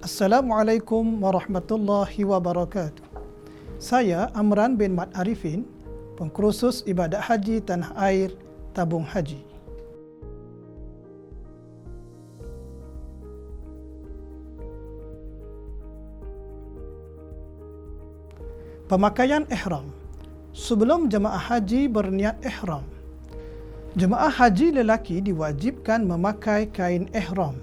Assalamualaikum warahmatullahi wabarakatuh. Saya Amran bin Mat Arifin, pengkursus ibadat haji Tanah Air, Tabung Haji. Pemakaian ihram. Sebelum jemaah haji berniat ihram, jemaah haji lelaki diwajibkan memakai kain ihram,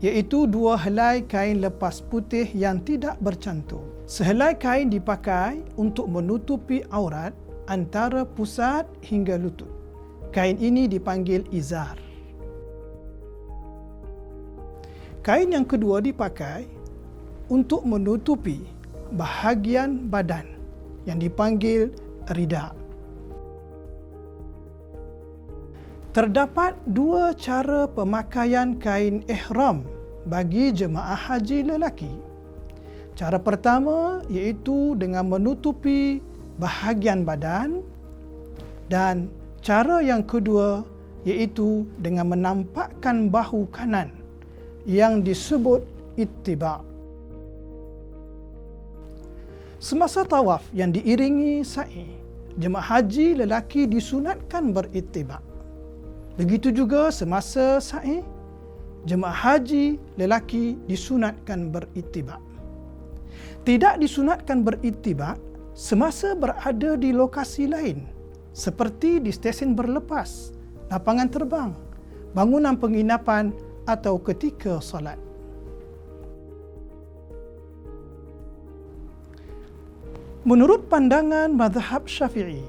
iaitu 2 helai kain lepas putih yang tidak bercantum. Sehelai kain dipakai untuk menutupi aurat antara pusat hingga lutut. Kain ini dipanggil izar. Kain yang kedua dipakai untuk menutupi bahagian badan yang dipanggil rida. Terdapat 2 cara pemakaian kain ihram bagi jemaah haji lelaki. Cara pertama iaitu dengan menutupi bahagian badan, dan cara yang kedua iaitu dengan menampakkan bahu kanan yang disebut ittiba'. Semasa tawaf yang diiringi sa'i, jemaah haji lelaki disunatkan berittiba'. Begitu juga semasa sa'i, jemaah haji lelaki disunatkan berittiba'. Tidak disunatkan berittiba' semasa berada di lokasi lain, seperti di stesen berlepas, lapangan terbang, bangunan penginapan atau ketika solat. Menurut pandangan mazhab Syafi'i,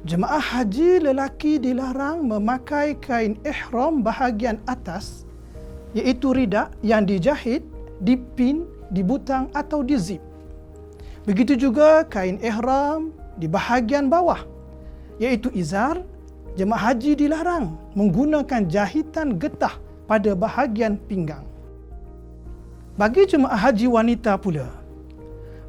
jemaah haji lelaki dilarang memakai kain ihram bahagian atas, iaitu rida yang dijahit, dipin, dibutang atau dizip. Begitu juga kain ihram di bahagian bawah, iaitu izar. Jemaah haji dilarang menggunakan jahitan getah pada bahagian pinggang. Bagi jemaah haji wanita pula,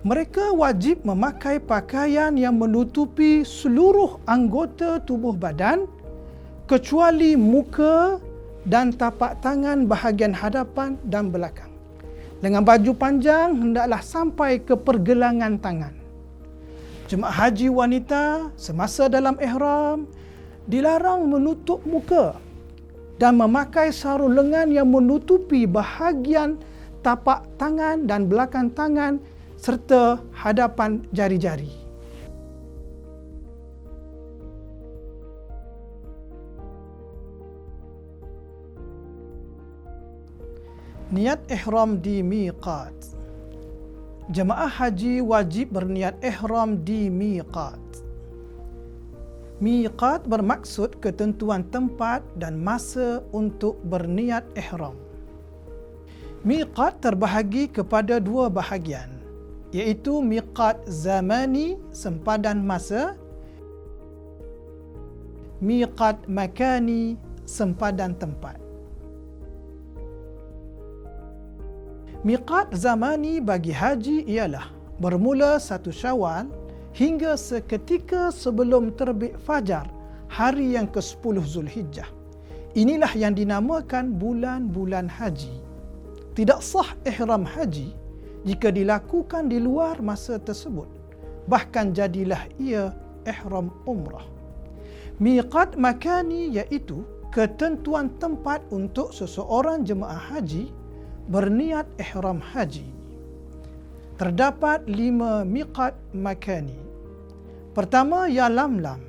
mereka wajib memakai pakaian yang menutupi seluruh anggota tubuh badan kecuali muka dan tapak tangan bahagian hadapan dan belakang. Dengan baju panjang hendaklah sampai ke pergelangan tangan. Jemaah haji wanita semasa dalam ihram dilarang menutup muka dan memakai sarung lengan yang menutupi bahagian tapak tangan dan belakang tangan serta hadapan jari-jari. Niat ihram di miqat. Jemaah haji wajib berniat ihram di miqat. Miqat bermaksud ketentuan tempat dan masa untuk berniat ihram. Miqat terbahagi kepada 2 bahagian, iaitu miqat zamani, sempadan masa, miqat makani, sempadan tempat. Miqat zamani bagi haji ialah bermula 1 Syawal hingga seketika sebelum terbit fajar hari yang ke-10 Zulhijjah. Inilah yang dinamakan bulan-bulan haji. Tidak sah ihram haji jika dilakukan di luar masa tersebut. Bahkan jadilah ia ihram umrah. Miqat makani iaitu ketentuan tempat untuk seseorang jemaah haji berniat ihram haji. Terdapat 5 miqat makani. Pertama, Yalamlam.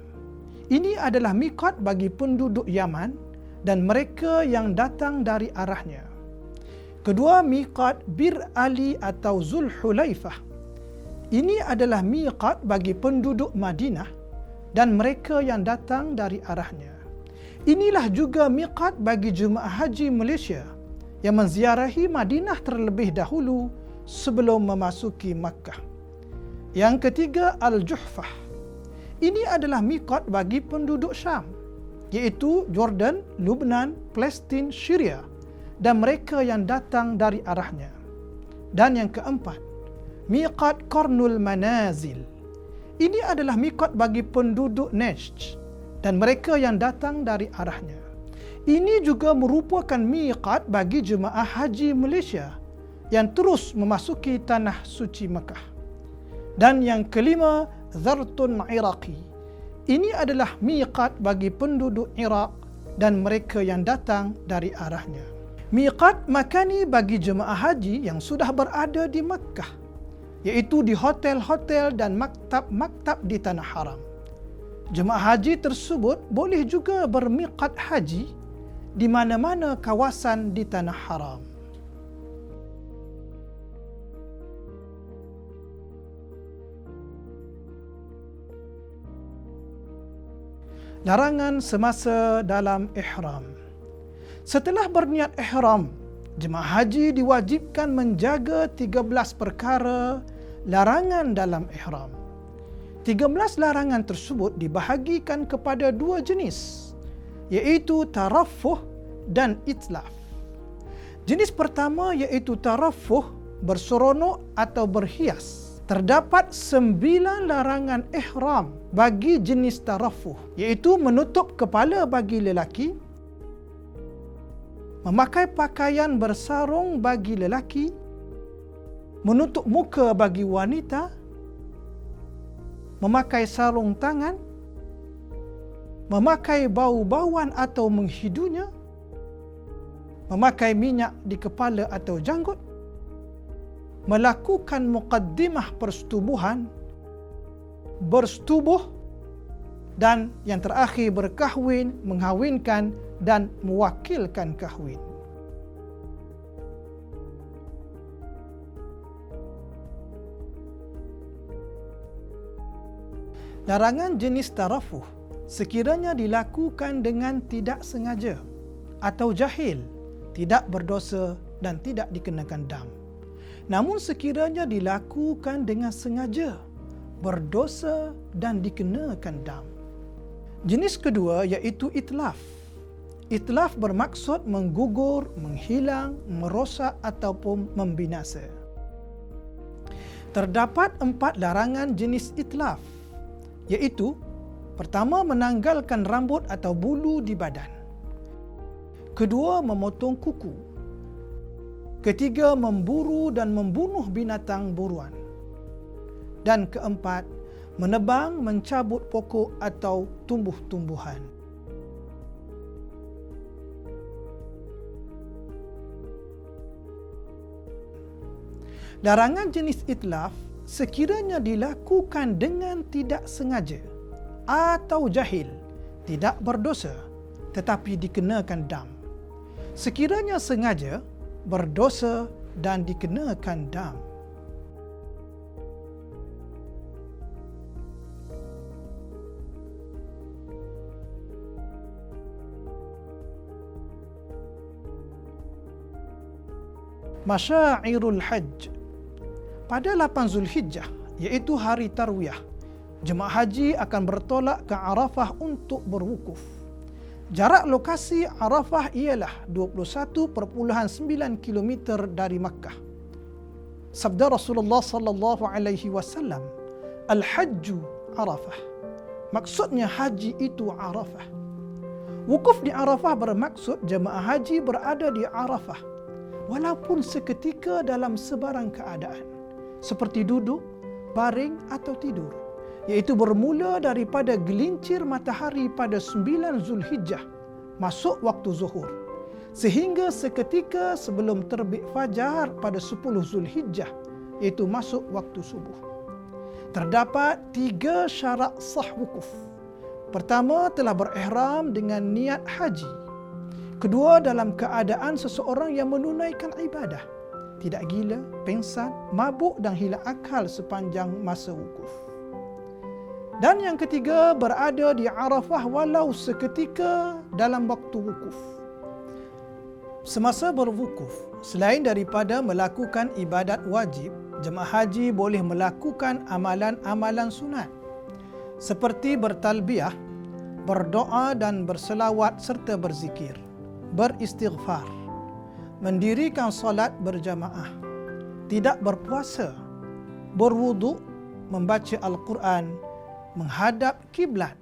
Ini adalah miqat bagi penduduk Yaman dan mereka yang datang dari arahnya. Kedua, miqat Bir Ali atau Zulhulaifah. Ini adalah miqat bagi penduduk Madinah dan mereka yang datang dari arahnya. Inilah juga miqat bagi jemaah haji Malaysia yang menziarahi Madinah terlebih dahulu sebelum memasuki Makkah. Yang ketiga, Al-Juhfah. Ini adalah miqat bagi penduduk Syam, iaitu Jordan, Lubnan, Palestin, Syria dan mereka yang datang dari arahnya. Dan yang keempat, miqat Qarnul Manazil. Ini adalah miqat bagi penduduk Najd dan mereka yang datang dari arahnya. Ini juga merupakan miqat bagi jemaah haji Malaysia yang terus memasuki tanah suci Mekah. Dan yang kelima, Dhartun Iraqi. Ini adalah miqat bagi penduduk Iraq dan mereka yang datang dari arahnya. Miqat makani bagi jemaah haji yang sudah berada di Mekah, iaitu di hotel-hotel dan maktab-maktab di Tanah Haram. Jemaah haji tersebut boleh juga bermiqat haji di mana-mana kawasan di Tanah Haram. Larangan semasa dalam ihram. Setelah berniat ihram, jemaah haji diwajibkan menjaga 13 perkara larangan dalam ihram. 13 larangan tersebut dibahagikan kepada dua jenis, iaitu tarafuh dan itlaf. Jenis pertama iaitu tarafuh, berseronok atau berhias. Terdapat 9 larangan ihram bagi jenis tarafuh, iaitu menutup kepala bagi lelaki, memakai pakaian bersarung bagi lelaki, menutup muka bagi wanita, memakai sarung tangan, memakai bau-bauan atau menghidunya, memakai minyak di kepala atau janggut, melakukan muqaddimah persetubuhan, bersetubuh, dan yang terakhir berkahwin, menghawinkan dan mewakilkan kahwin. Larangan jenis tarafuh sekiranya dilakukan dengan tidak sengaja atau jahil, tidak berdosa dan tidak dikenakan dam. Namun sekiranya dilakukan dengan sengaja, berdosa dan dikenakan dam. Jenis kedua iaitu itlaf. Itlaf bermaksud menggugur, menghilang, merosak ataupun membinasa. Terdapat 4 larangan jenis itlaf, iaitu pertama, menanggalkan rambut atau bulu di badan. Kedua, memotong kuku. Ketiga, memburu dan membunuh binatang buruan. Dan keempat, menebang, mencabut pokok atau tumbuh-tumbuhan. Larangan jenis itlaf sekiranya dilakukan dengan tidak sengaja atau jahil, tidak berdosa tetapi dikenakan dam. Sekiranya sengaja, berdosa dan dikenakan dam. Masyairul Hajj. Pada 8 Zulhijjah, iaitu hari Tarwiyah, jemaah haji akan bertolak ke Arafah untuk berwukuf. Jarak lokasi Arafah ialah 21.9 km dari Makkah. Sabda Rasulullah sallallahu alaihi wasallam, "Al-hajju Arafah." Maksudnya haji itu Arafah. Wukuf di Arafah bermaksud jemaah haji berada di Arafah walaupun seketika dalam sebarang keadaan, seperti duduk, baring atau tidur, iaitu bermula daripada gelincir matahari pada 9 Zulhijjah masuk waktu zuhur sehingga seketika sebelum terbit fajar pada 10 Zulhijjah iaitu masuk waktu subuh. Terdapat 3 syarat sah wukuf. Pertama, telah berihram dengan niat haji. Kedua, dalam keadaan seseorang yang menunaikan ibadah, tidak gila, pengsan, mabuk dan hilang akal sepanjang masa wukuf. Dan yang ketiga, berada di Arafah walau seketika dalam waktu wukuf. Semasa berwukuf, selain daripada melakukan ibadat wajib, jemaah haji boleh melakukan amalan-amalan sunat seperti bertalbiyah, berdoa dan berselawat serta berzikir, beristighfar, mendirikan solat berjamaah, tidak berpuasa, berwuduk, membaca Al-Quran, menghadap kiblat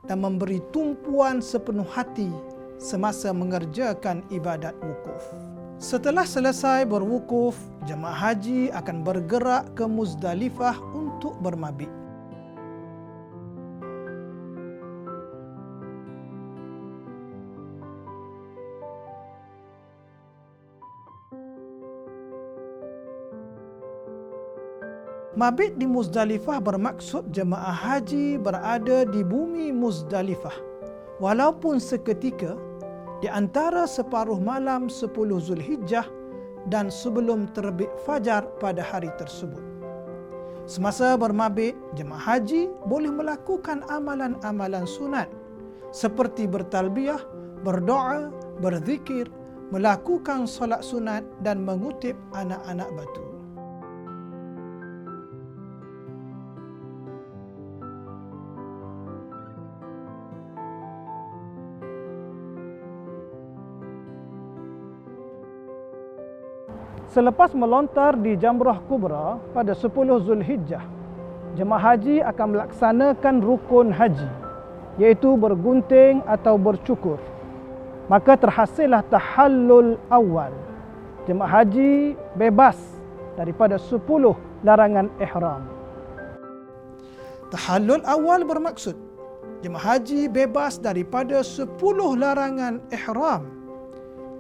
dan memberi tumpuan sepenuh hati semasa mengerjakan ibadat wukuf. Setelah selesai berwukuf, jemaah haji akan bergerak ke Muzdalifah untuk bermabit. Mabit di Muzdalifah bermaksud jemaah haji berada di bumi Muzdalifah walaupun seketika di antara separuh malam 10 Zulhijjah dan sebelum terbit fajar pada hari tersebut. Semasa bermabit, jemaah haji boleh melakukan amalan-amalan sunat seperti bertalbiyah, berdoa, berzikir, melakukan solat sunat dan mengutip anak-anak batu. Selepas melontar di Jamrah Kubra pada 10 Zulhijjah, jemaah haji akan melaksanakan rukun haji, iaitu bergunting atau bercukur. Maka terhasillah tahallul awal. Jemaah haji bebas daripada 10 larangan ihram. Tahallul awal bermaksud jemaah haji bebas daripada 10 larangan ihram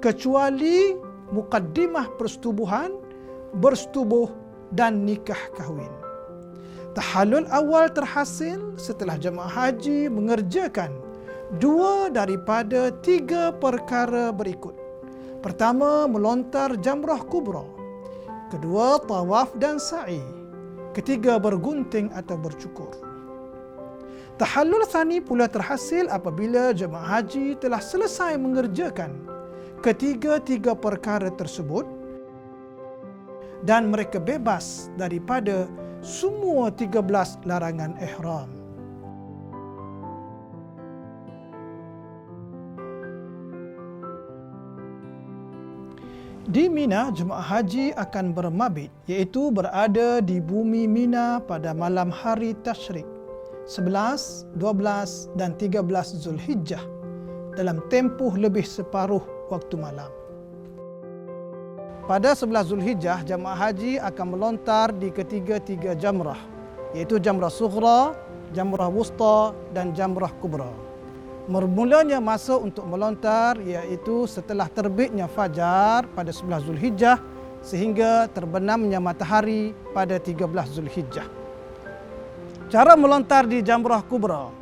kecuali mukaddimah persetubuhan, bersetubuh dan nikah kahwin. Tahallul awal terhasil setelah jemaah haji mengerjakan 2 daripada 3 perkara berikut. Pertama, melontar Jamrah Kubra. Kedua, tawaf dan sa'i. Ketiga, bergunting atau bercukur. Tahallul tsani pula terhasil apabila jemaah haji telah selesai mengerjakan ketiga-tiga perkara tersebut dan mereka bebas daripada semua 13 larangan ihram. Di Mina, jemaah haji akan bermabit, iaitu berada di bumi Mina pada malam hari Tasyrik 11, 12 dan 13 Zulhijjah dalam tempoh lebih separuh waktu malam. Pada 11 Zulhijjah, jemaah haji akan melontar di ketiga-tiga jamrah, iaitu Jamrah Sughra, Jamrah Wusta dan Jamrah Kubra. Bermulanya masa untuk melontar iaitu setelah terbitnya fajar pada 11 Zulhijjah sehingga terbenamnya matahari pada 13 Zulhijjah. Cara melontar di Jamrah Kubra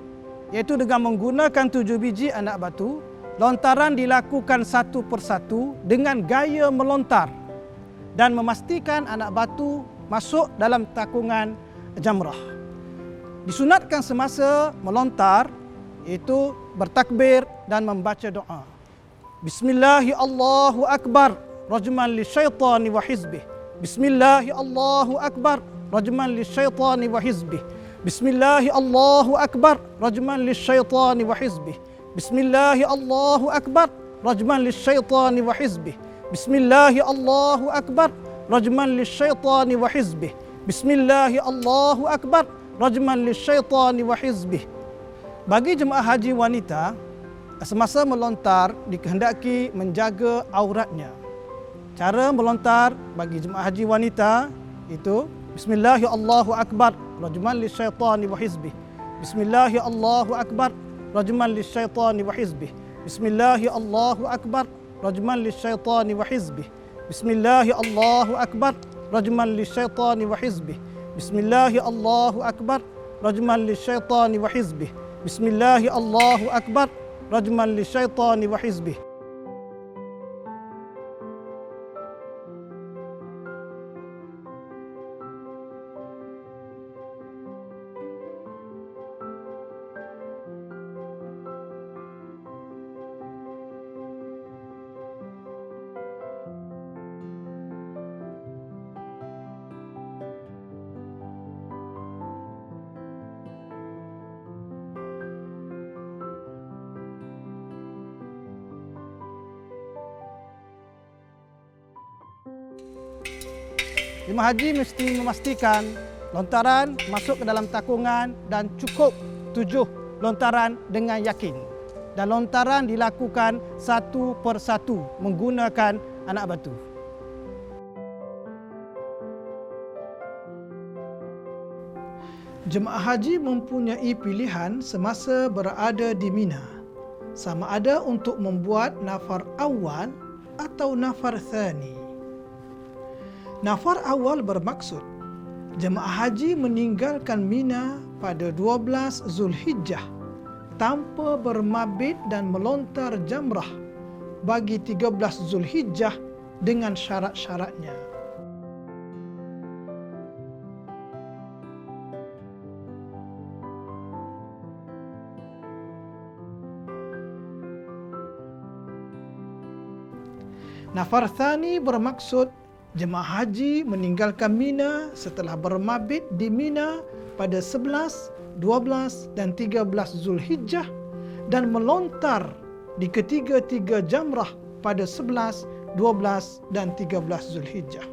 iaitu dengan menggunakan 7 biji anak batu. Lontaran dilakukan satu persatu dengan gaya melontar dan memastikan anak batu masuk dalam takungan jamrah. Disunatkan semasa melontar iaitu bertakbir dan membaca doa. Bismillahi Allahu Akbar rajman lisyaitani wa hizbih. Bismillahi Allahu Akbar rajman lisyaitani wa hizbih. Bismillahi Allahu Akbar rajman lisyaitani wa hizbih. Bismillahi Allahu Akbar rajman lisyaitani wa hizbih. Bismillahi Allahu Akbar rajman lisyaitani wa hizbih. Bismillahi Allahu Akbar rajman lisyaitani wa hizbih. Bagi jemaah haji wanita, semasa melontar dikehendaki menjaga auratnya. Cara melontar bagi jemaah haji wanita itu Bismillahi Allahu Akbar rajman lisyaitani wa hizbih. Bismillahi Allahu Akbar rajman lisyaitani wa hizbih. Bismillahi Allahu Akbar rajman lisyaitani wa hizbih. Bismillahi Allahu Akbar rajman lisyaitani wa hizbih. Bismillahi Allahu Akbar rajman lisyaitani wa hizbih. Bismillahi Allahu Akbar rajman lisyaitani wa hizbih. Jemaah haji mesti memastikan lontaran masuk ke dalam takungan dan cukup 7 lontaran dengan yakin. Dan lontaran dilakukan satu persatu menggunakan anak batu. Jemaah haji mempunyai pilihan semasa berada di Mina, sama ada untuk membuat nafar awal atau nafar thani. Nafar awal bermaksud jemaah haji meninggalkan Mina pada 12 Zulhijjah tanpa bermabit dan melontar jamrah bagi 13 Zulhijjah dengan syarat-syaratnya. Nafar thani bermaksud jemaah haji meninggalkan Mina setelah bermabit di Mina pada 11, 12 dan 13 Zulhijjah dan melontar di ketiga-tiga jamrah pada 11, 12 dan 13 Zulhijjah.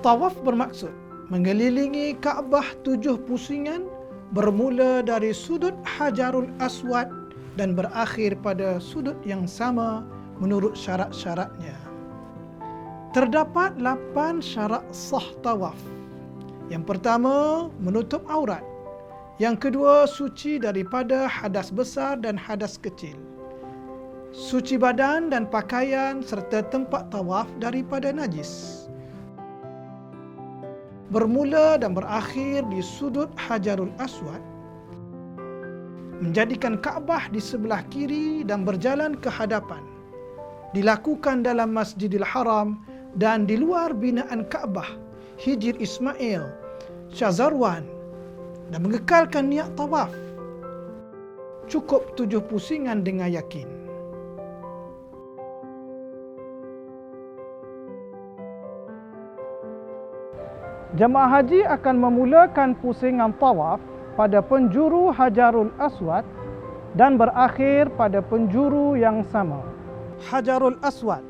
Tawaf bermaksud mengelilingi Kaabah 7 pusingan bermula dari sudut Hajarul Aswad dan berakhir pada sudut yang sama menurut syarat-syaratnya. Terdapat 8 syarat sah tawaf. Yang pertama, menutup aurat. Yang kedua, suci daripada hadas besar dan hadas kecil. Suci badan dan pakaian serta tempat tawaf daripada najis. Bermula dan berakhir di sudut Hajarul Aswad, menjadikan Kaabah di sebelah kiri dan berjalan ke hadapan, dilakukan dalam Masjidil Haram dan di luar binaan Kaabah, Hijr Ismail, Syazarwan, dan mengekalkan niat tawaf. Cukup 7 pusingan dengan yakin. Jemaah haji akan memulakan pusingan tawaf pada penjuru Hajarul Aswad dan berakhir pada penjuru yang sama. Hajarul Aswad,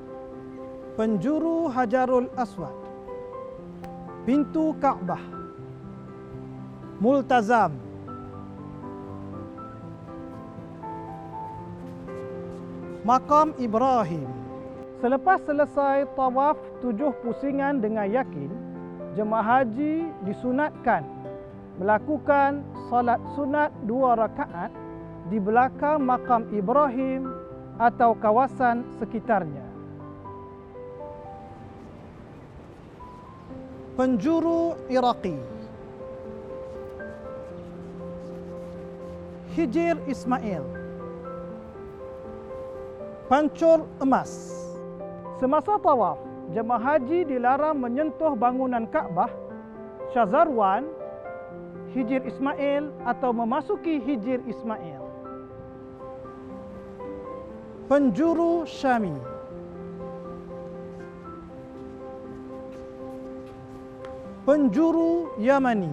penjuru Hajarul Aswad, pintu Kaabah, multazam, makam Ibrahim. Selepas selesai tawaf 7 pusingan dengan yakin, jemaah haji disunatkan melakukan salat sunat 2 rakaat di belakang makam Ibrahim atau kawasan sekitarnya. Penjuru Iraqi, Hijr Ismail, pancur emas. Semasa tawaf, jemaah haji dilarang menyentuh bangunan Kaabah, Syazarwan, Hijr Ismail atau memasuki Hijr Ismail. Penjuru Syami, penjuru Yamani,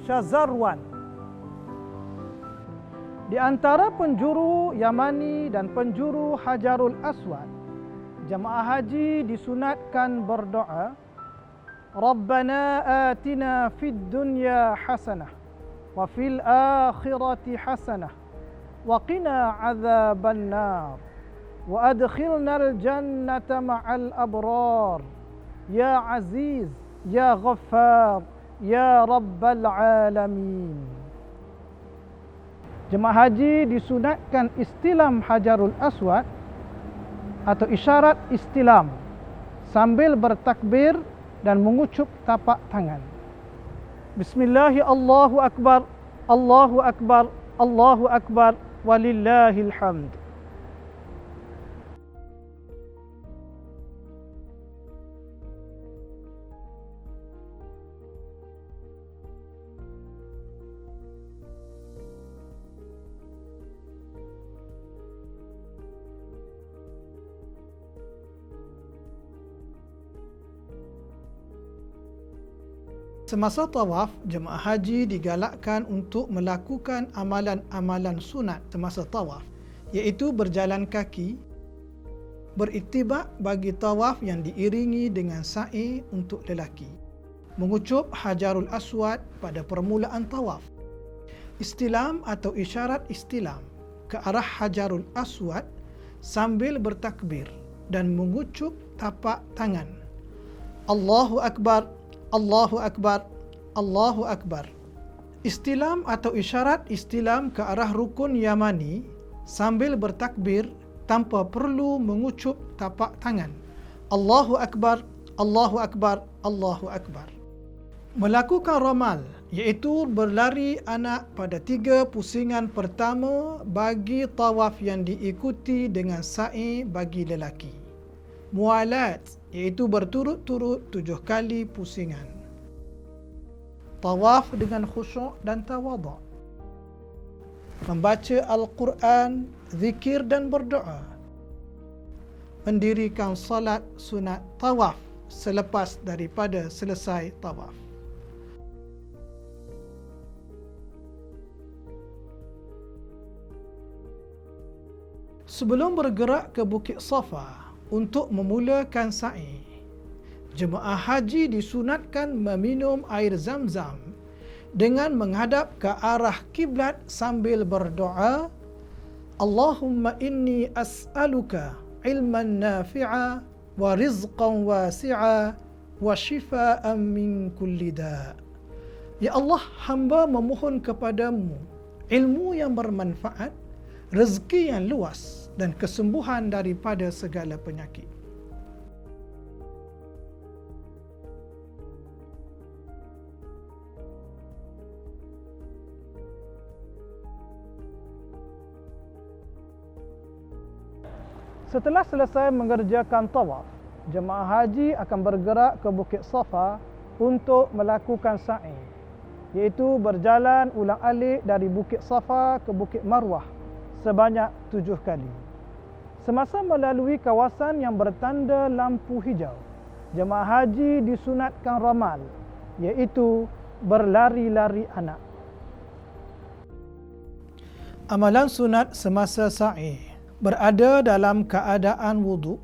Syazarwan. Di antara penjuru Yamani dan penjuru Hajarul Aswad, jemaah haji disunatkan berdoa, Rabbana atina fid dunya hasanah wa fil akhirati hasanah wa qina azaban nar wa adkhilnal jannata ma'al abrar ya aziz ya ghaffar ya rabbal alamin. Jemaah haji disunatkan istilam Hajarul Aswad atau isyarat istilam sambil bertakbir dan mengucup tapak tangan. Bismillahi Allahu Akbar, Allahu Akbar, Allahu Akbar, walillahil hamd. Semasa tawaf, jemaah haji digalakkan untuk melakukan amalan-amalan sunat semasa tawaf, iaitu berjalan kaki, Beritibak bagi tawaf yang diiringi dengan sa'i untuk lelaki. Mengucup Hajarul Aswad pada permulaan tawaf. Istilam atau isyarat istilam ke arah Hajarul Aswad sambil bertakbir dan mengucup tapak tangan. Allahu Akbar, Allahu Akbar, Allahu Akbar. Istilam atau isyarat istilam ke arah rukun Yamani sambil bertakbir tanpa perlu mengucup tapak tangan. Allahu Akbar, Allahu Akbar, Allahu Akbar. Melakukan ramal, iaitu berlari anak pada 3 pusingan pertama bagi tawaf yang diikuti dengan sa'i bagi lelaki. Mualat, iaitu berturut-turut 7 kali pusingan. Tawaf dengan khusyuk dan tawaduk. Membaca Al-Quran, zikir dan berdoa. Mendirikan salat sunat tawaf selepas daripada selesai tawaf. Sebelum bergerak ke Bukit Safa untuk memulakan sa'i, jemaah haji disunatkan meminum air zam-zam dengan menghadap ke arah kiblat sambil berdoa, Allahumma inni as'aluka ilman nafi'a wa rizqan wasi'a wa shifaan min kulli da'. Ya Allah, hamba memohon kepadamu ilmu yang bermanfaat, rezeki yang luas dan kesembuhan daripada segala penyakit. Setelah selesai mengerjakan tawaf, jemaah haji akan bergerak ke Bukit Safa untuk melakukan sa'i, iaitu berjalan ulang-alik dari Bukit Safa ke Bukit Marwah sebanyak 7 kali. Semasa melalui kawasan yang bertanda lampu hijau, jemaah haji disunatkan ramal, iaitu berlari-lari anak. Amalan sunat semasa sa'i: berada dalam keadaan wuduk,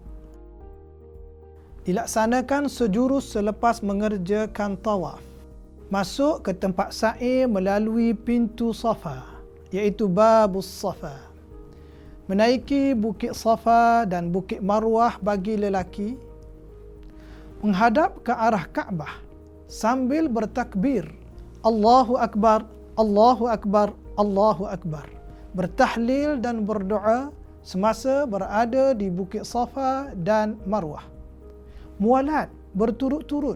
dilaksanakan sejurus selepas mengerjakan tawaf, masuk ke tempat sa'i melalui pintu Safa, iaitu Babus Safa, menaiki Bukit Safa dan Bukit Marwah bagi lelaki, menghadap ke arah Kaabah sambil bertakbir, Allahu Akbar, Allahu Akbar, Allahu Akbar, bertahlil dan berdoa semasa berada di Bukit Safa dan Marwah. Mualat, berturut-turut.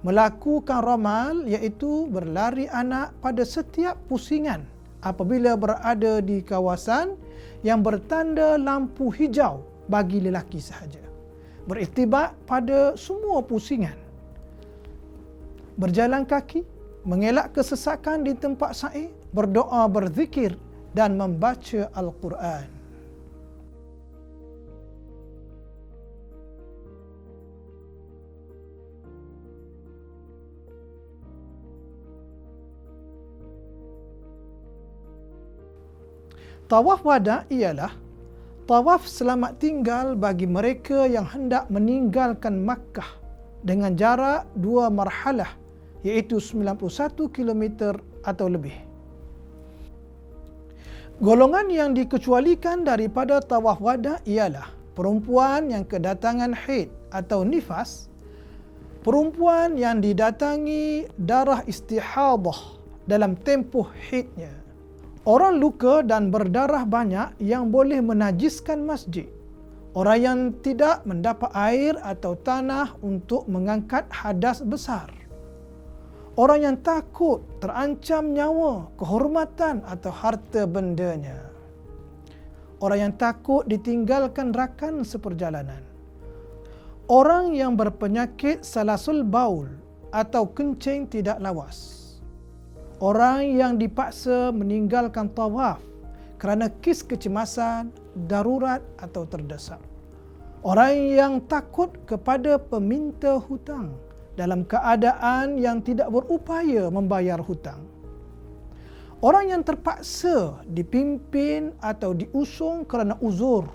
Melakukan ramal, iaitu berlari anak pada setiap pusingan apabila berada di kawasan yang bertanda lampu hijau bagi lelaki sahaja. Beritibak pada semua pusingan. Berjalan kaki, mengelak kesesakan di tempat sa'i, berdoa, berzikir dan membaca Al-Quran. Tawaf wada' ialah tawaf selamat tinggal bagi mereka yang hendak meninggalkan Makkah dengan jarak 2 marhalah, iaitu 91 km atau lebih. Golongan yang dikecualikan daripada tawaf wada' ialah perempuan yang kedatangan haid atau nifas, perempuan yang didatangi darah istihadah dalam tempoh haidnya, orang luka dan berdarah banyak yang boleh menajiskan masjid, orang yang tidak mendapat air atau tanah untuk mengangkat hadas besar, orang yang takut terancam nyawa, kehormatan atau harta bendanya, orang yang takut ditinggalkan rakan seperjalanan, orang yang berpenyakit salasul baul atau kencing tidak lawas, orang yang dipaksa meninggalkan tawaf kerana kes kecemasan, darurat atau terdesak, orang yang takut kepada peminta hutang dalam keadaan yang tidak berupaya membayar hutang, orang yang terpaksa dipimpin atau diusung kerana uzur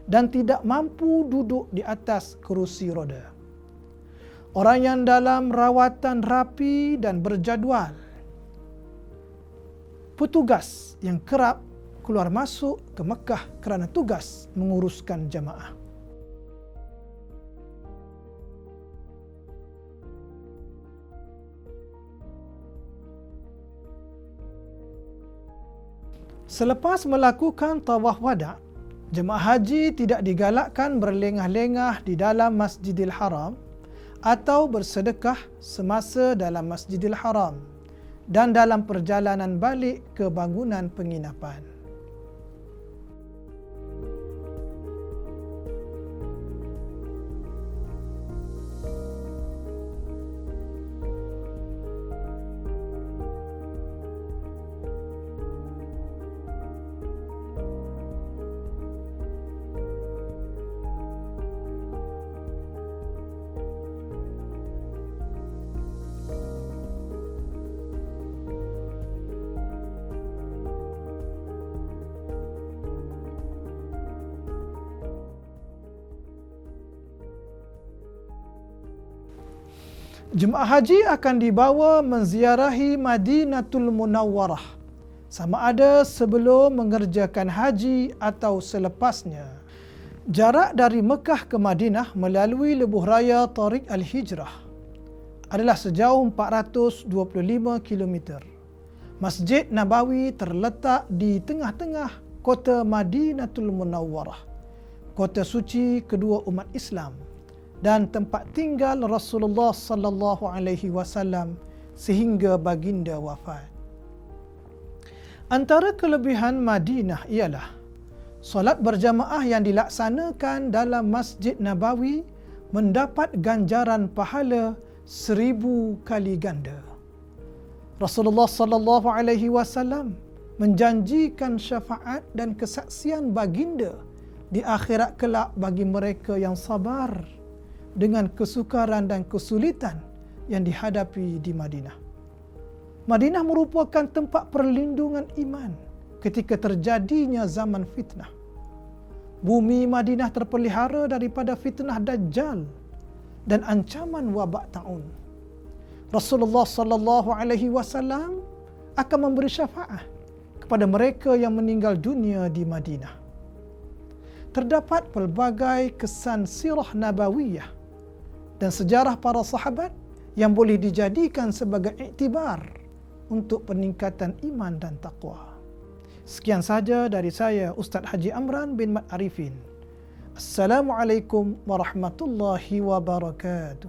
dan tidak mampu duduk di atas kerusi roda. Orang yang dalam rawatan rapi dan berjadual. Petugas yang kerap keluar masuk ke Mekah kerana tugas menguruskan jamaah. Selepas melakukan tawaf wada', jemaah haji tidak digalakkan berlengah-lengah di dalam Masjidil Haram atau bersedekah semasa dalam Masjidil Haram dan dalam perjalanan balik ke bangunan penginapan. Jemaah haji akan dibawa menziarahi Madinatul Munawwarah, sama ada sebelum mengerjakan haji atau selepasnya. Jarak dari Mekah ke Madinah melalui lebuh raya Tariq Al-Hijrah adalah sejauh 425 km. Masjid Nabawi terletak di tengah-tengah kota Madinatul Munawwarah, kota suci kedua umat Islam dan tempat tinggal Rasulullah sallallahu alaihi wasallam sehingga baginda wafat. Antara kelebihan Madinah ialah solat berjamaah yang dilaksanakan dalam Masjid Nabawi mendapat ganjaran pahala 1000 kali ganda. Rasulullah sallallahu alaihi wasallam menjanjikan syafaat dan kesaksian baginda di akhirat kelak bagi mereka yang sabar dengan kesukaran dan kesulitan yang dihadapi di Madinah. Madinah merupakan tempat perlindungan iman ketika terjadinya zaman fitnah. Bumi Madinah terpelihara daripada fitnah Dajjal dan ancaman wabak taun. Rasulullah sallallahu alaihi wasallam akan memberi syafaat kepada mereka yang meninggal dunia di Madinah. Terdapat pelbagai kesan sirah nabawiyah dan sejarah para sahabat yang boleh dijadikan sebagai iktibar untuk peningkatan iman dan taqwa. Sekian saja dari saya, Ustaz Haji Amran bin Mat Arifin. Assalamualaikum warahmatullahi wabarakatuh.